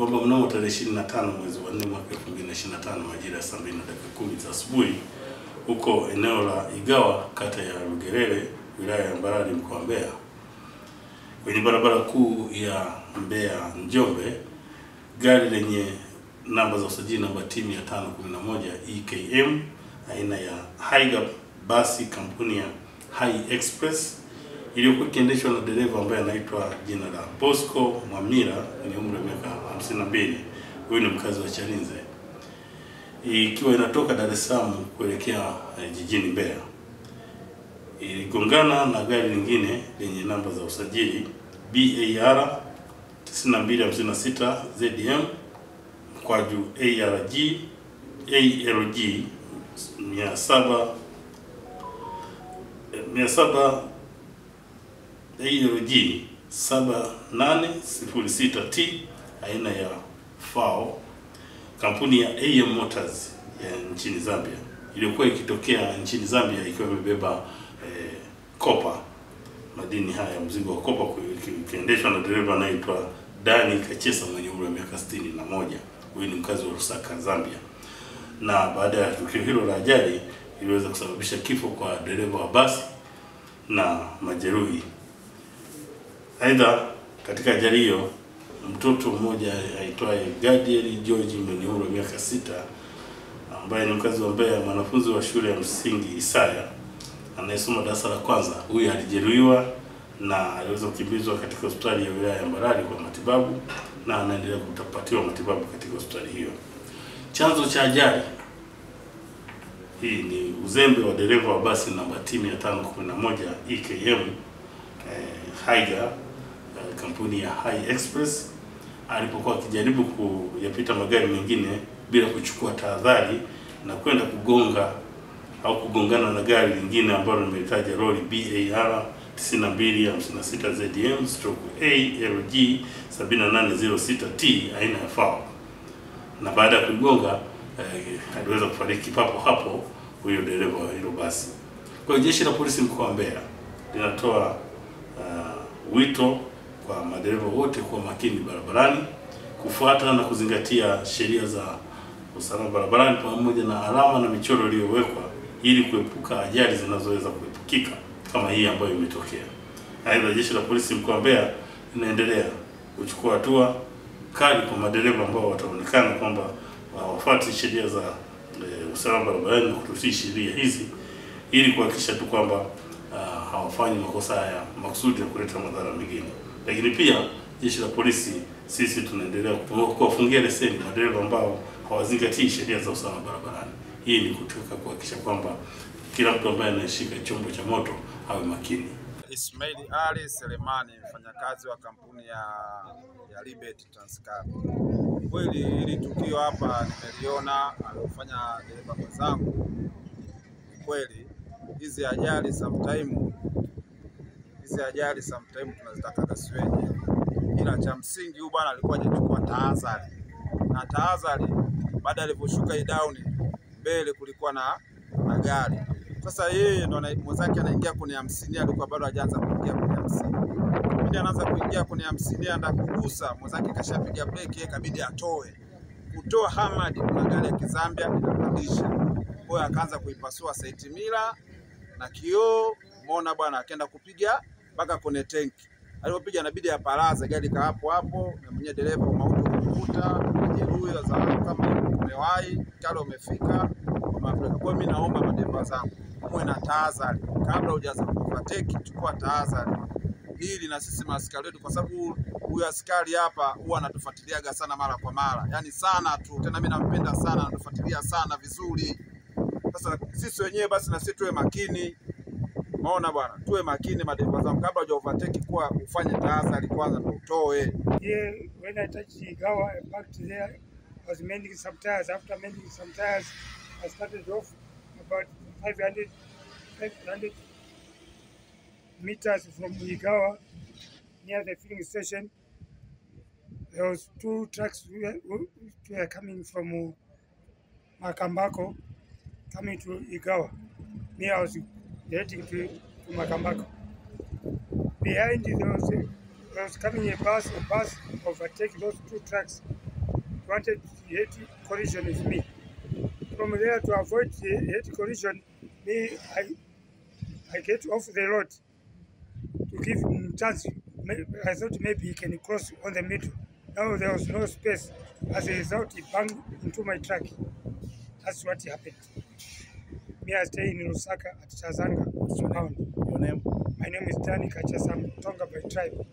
kwamba mnamo tarehe 25 mwezi wa 4 mwaka 2025 majira ya saa 2:10 za asubuhi huko eneo la Igawa, kata ya Lugerere, wilaya ya Mbarali, mkoa wa Mbeya, kwenye barabara kuu ya Mbeya Njombe, gari lenye namba za usajili namba T 511 EKM aina ya Higer basi kampuni ya Hai Express iliyokuwa ikiendeshwa na dereva ambaye anaitwa jina la Bosco Mwamira mwenye umri wa miaka 52. Huyu ni mkazi wa Chalinze, ikiwa inatoka Dar es Salaam kuelekea jijini Mbeya. Iligongana na gari lingine lenye namba za usajili BAR 9256 ZM mkwaju ALG 7806T aina ya FAO kampuni ya AM Motors ya nchini Zambia, iliyokuwa ikitokea nchini Zambia ikiwa imebeba kopa, madini haya, mzigo wa kopa, ikiendeshwa na dereva anaitwa Dani Kachesa mwenye umri wa miaka 61. Huyu ni mkazi wa Lusaka, Zambia. Na baada ya tukio hilo la ajali iliweza kusababisha kifo kwa dereva wa basi na majeruhi. Aidha, katika ajali hiyo mtoto mmoja aitwaye Gadiel George mwenye umri wa miaka 6 ambaye ni mkazi wa Mbeya, mwanafunzi wa shule ya msingi Isaya anayesoma darasa la kwanza, huyu alijeruhiwa na aliweza kukimbizwa katika hospitali ya wilaya ya Mbarali kwa matibabu na anaendelea kupatiwa matibabu katika hospitali hiyo. Chanzo cha ajali hii ni uzembe wa dereva wa basi namba T 511 EKM Higer kampuni ya Hai Express alipokuwa akijaribu kuyapita magari mengine bila kuchukua tahadhari na kwenda kugonga au kugongana na gari lingine ambalo limelitaja lori BAR 9256 ZM ALG 7806T aina ya FAO, na baada ya kugonga aliweza kufariki papo hapo huyo dereva wa hilo basi. Kwa hiyo jeshi la polisi mkoa wa Mbeya linatoa wito kwa madereva wote kuwa makini barabarani, kufuata na kuzingatia sheria za usalama barabarani pamoja na alama na michoro iliyowekwa ili kuepuka ajali zinazoweza kuepukika kama hii ambayo imetokea. Aidha, jeshi la polisi mkoa wa Mbeya linaendelea kuchukua hatua kali kwa madereva ambao wataonekana kwamba wafuati sheria za usalama barabarani na kutotii sheria hizi, ili kuhakikisha tu kwamba hawafanyi makosa haya makusudi ya kuleta madhara mengine. Lakini pia jeshi la polisi sisi tunaendelea kuwafungia leseni madereva ambao hawazingatii sheria za usalama barabarani. Hii ni kutaka kuhakikisha kwamba kila mtu ambaye anashika chombo cha moto awe makini. Ismail Ali Selemani, mfanyakazi wa kampuni ya Liberty Transcar. Kweli hili tukio hapa nimeliona alifanya dereva mwenzangu. Kweli hizi ajali sometime tunazitaka kasiweje, ila cha msingi huyu bwana alikuwa hajachukua tahadhari, na tahadhari baada aliposhuka down mbele kulikuwa na gari. Sasa yeye ndo mwenzake anaingia kwenye 50, alikuwa bado hajaanza kuingia kwenye 50. Kipindi anaanza kuingia kwenye 50 anaenda kugusa, mwenzake kashapiga breki, ikabidi kutoa hamad, kuna gari ya Kizambia inapandisha. Kwa hiyo akaanza kuipasua side mirror na kioo, umeona bwana, akaenda kupiga mpaka kwenye tanki. Alipopiga inabidi aparaze gari ka hapo na mwenye dereva mauti kukuta jeruhi za kama umewahi kalo umefika kwa Afrika. Kwa mimi naomba madereva zangu muwe na tahadhari kabla hujaanza kufateki, chukua tahadhari ili na sisi maaskari wetu, kwa sababu huyu askari hapa huwa anatufuatiliaga sana mara kwa mara, yani sana tu, tena mimi nampenda sana, anatufuatilia sana vizuri. Sasa sisi wenyewe basi na sisi tuwe makini. Umeona bwana, tuwe makini madereva zangu, kabla huja overtake kwa ufanye tahadhari kwanza ndio utoe. Yeah, when I touched Igawa, I parked there. I was mending some tires. After mending some tires, I started off about 500 meters from Igawa, near the filling station. There was 2 trucks were coming from Makambako, coming to Igawa. Me, I was heading to Makambako. Behind there was coming a bus overtaking those 2 trucks. wanted the head collision with me. From there, to avoid the head collision, I get off the road to give him chance. I thought maybe he can cross on the middle. Now there was no space. As a result, he banged into my truck. That's what happened. Me, I stay in Lusaka at Chazanga. Your name? My name is Danny Kachasam, Tonga by tribe.